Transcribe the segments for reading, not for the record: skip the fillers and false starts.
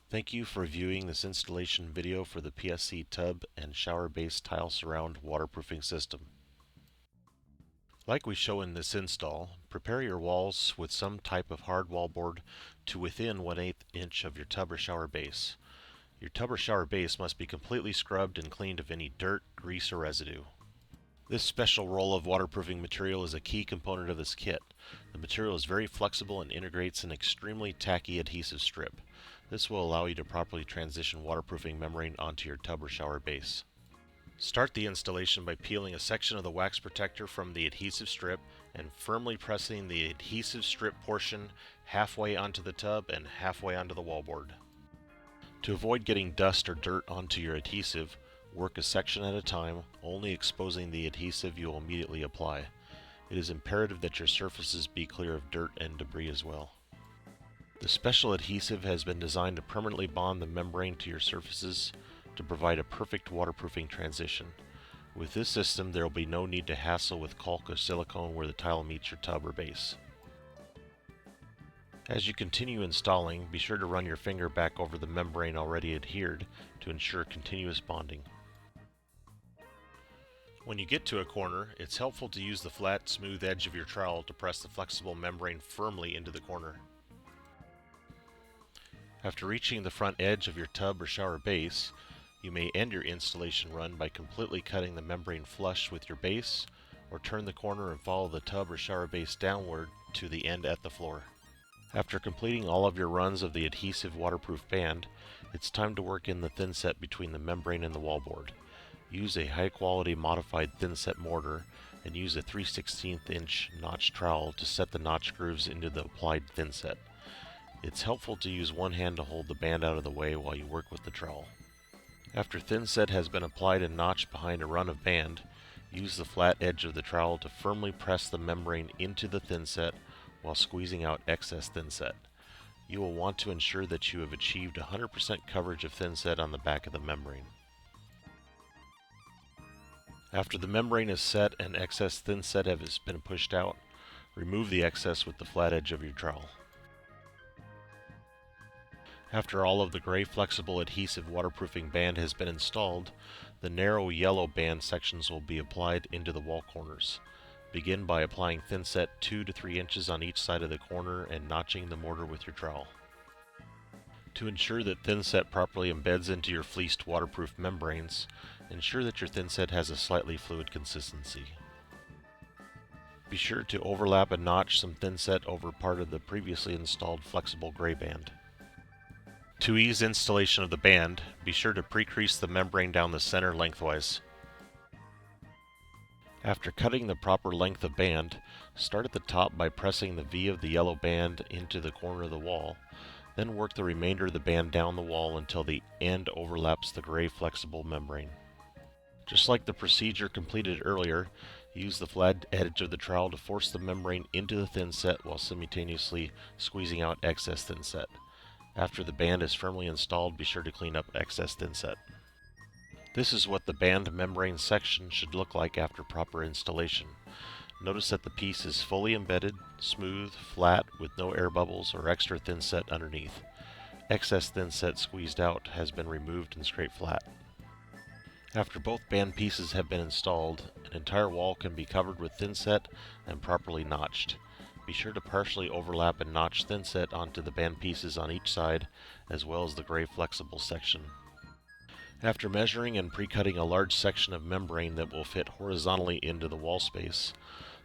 Thank you for viewing this installation video for the PSC tub and shower base tile surround waterproofing system. Like we show in this install, prepare your walls with some type of hard wallboard to within 1/8 inch of your tub or shower base. Your tub or shower base must be completely scrubbed and cleaned of any dirt, grease, or residue. This special roll of waterproofing material is a key component of this kit. The material is very flexible and integrates an extremely tacky adhesive strip. This will allow you to properly transition waterproofing membrane onto your tub or shower base. Start the installation by peeling a section of the wax protector from the adhesive strip and firmly pressing the adhesive strip portion halfway onto the tub and halfway onto the wallboard. To avoid getting dust or dirt onto your adhesive, work a section at a time, only exposing the adhesive you will immediately apply. It is imperative that your surfaces be clear of dirt and debris as well. The special adhesive has been designed to permanently bond the membrane to your surfaces to provide a perfect waterproofing transition. With this system, there will be no need to hassle with caulk or silicone where the tile meets your tub or base. As you continue installing, be sure to run your finger back over the membrane already adhered to ensure continuous bonding. When you get to a corner, it's helpful to use the flat, smooth edge of your trowel to press the flexible membrane firmly into the corner. After reaching the front edge of your tub or shower base, you may end your installation run by completely cutting the membrane flush with your base, or turn the corner and follow the tub or shower base downward to the end at the floor. After completing all of your runs of the adhesive waterproof band, it's time to work in the thinset between the membrane and the wallboard. Use a high quality modified thinset mortar and use a 3/16 inch notch trowel to set the notch grooves into the applied thinset. It's helpful to use one hand to hold the band out of the way while you work with the trowel. After thinset has been applied and notched behind a run of band, use the flat edge of the trowel to firmly press the membrane into the thinset while squeezing out excess thinset. You will want to ensure that you have achieved 100% coverage of thinset on the back of the membrane. After the membrane is set and excess thinset has been pushed out, remove the excess with the flat edge of your trowel. After all of the gray flexible adhesive waterproofing band has been installed, the narrow yellow band sections will be applied into the wall corners. Begin by applying thinset 2 to 3 inches on each side of the corner and notching the mortar with your trowel. To ensure that thinset properly embeds into your fleeced waterproof membranes, ensure that your thinset has a slightly fluid consistency. Be sure to overlap and notch some thinset over part of the previously installed flexible gray band. To ease installation of the band, be sure to pre-crease the membrane down the center lengthwise. After cutting the proper length of band, start at the top by pressing the V of the yellow band into the corner of the wall, then work the remainder of the band down the wall until the end overlaps the gray flexible membrane. Just like the procedure completed earlier, use the flat edge of the trowel to force the membrane into the thinset while simultaneously squeezing out excess thinset. After the band is firmly installed, be sure to clean up excess thinset. This is what the band membrane section should look like after proper installation. Notice that the piece is fully embedded, smooth, flat, with no air bubbles or extra thinset underneath. Excess thinset squeezed out has been removed and scraped flat. After both band pieces have been installed, an entire wall can be covered with thinset and properly notched. Be sure to partially overlap and notch thinset onto the band pieces on each side, as well as the gray flexible section. After measuring and pre-cutting a large section of membrane that will fit horizontally into the wall space,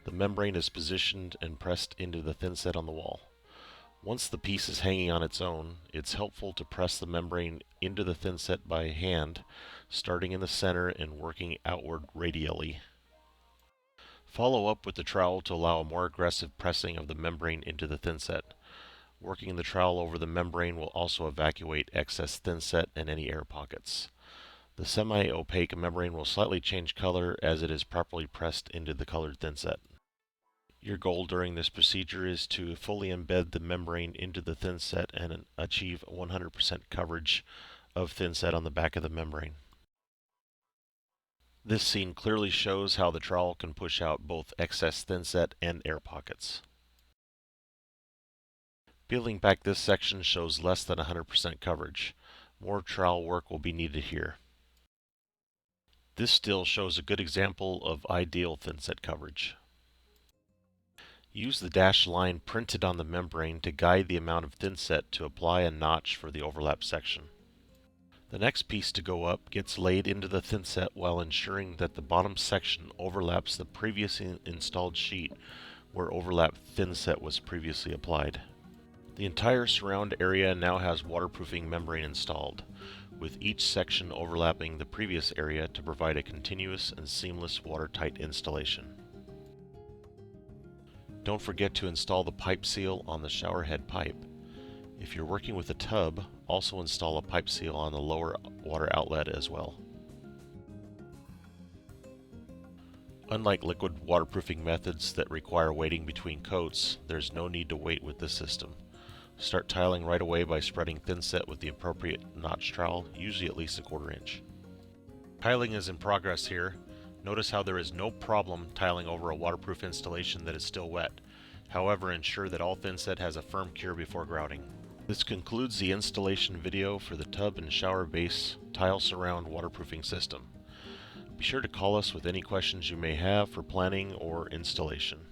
the membrane is positioned and pressed into the thinset on the wall. Once the piece is hanging on its own, it's helpful to press the membrane into the thinset by hand, starting in the center and working outward radially. Follow up with the trowel to allow a more aggressive pressing of the membrane into the thinset. Working the trowel over the membrane will also evacuate excess thinset and any air pockets. The semi-opaque membrane will slightly change color as it is properly pressed into the colored thinset. Your goal during this procedure is to fully embed the membrane into the thinset and achieve 100% coverage of thinset on the back of the membrane. This scene clearly shows how the trowel can push out both excess thinset and air pockets. Peeling back this section shows less than 100% coverage. More trowel work will be needed here. This still shows a good example of ideal thinset coverage. Use the dashed line printed on the membrane to guide the amount of thinset to apply a notch for the overlap section. The next piece to go up gets laid into the thinset while ensuring that the bottom section overlaps the previously installed sheet where overlap thinset was previously applied. The entire surround area now has waterproofing membrane installed, with each section overlapping the previous area to provide a continuous and seamless watertight installation. Don't forget to install the pipe seal on the shower head pipe. If you're working with a tub, also install a pipe seal on the lower water outlet as well. Unlike liquid waterproofing methods that require waiting between coats, there's no need to wait with this system. Start tiling right away by spreading thinset with the appropriate notch trowel, usually at least 1/4 inch. Tiling is in progress here. Notice how there is no problem tiling over a waterproof installation that is still wet. However, ensure that all thinset has a firm cure before grouting. This concludes the installation video for the tub and shower base tile surround waterproofing system. Be sure to call us with any questions you may have for planning or installation.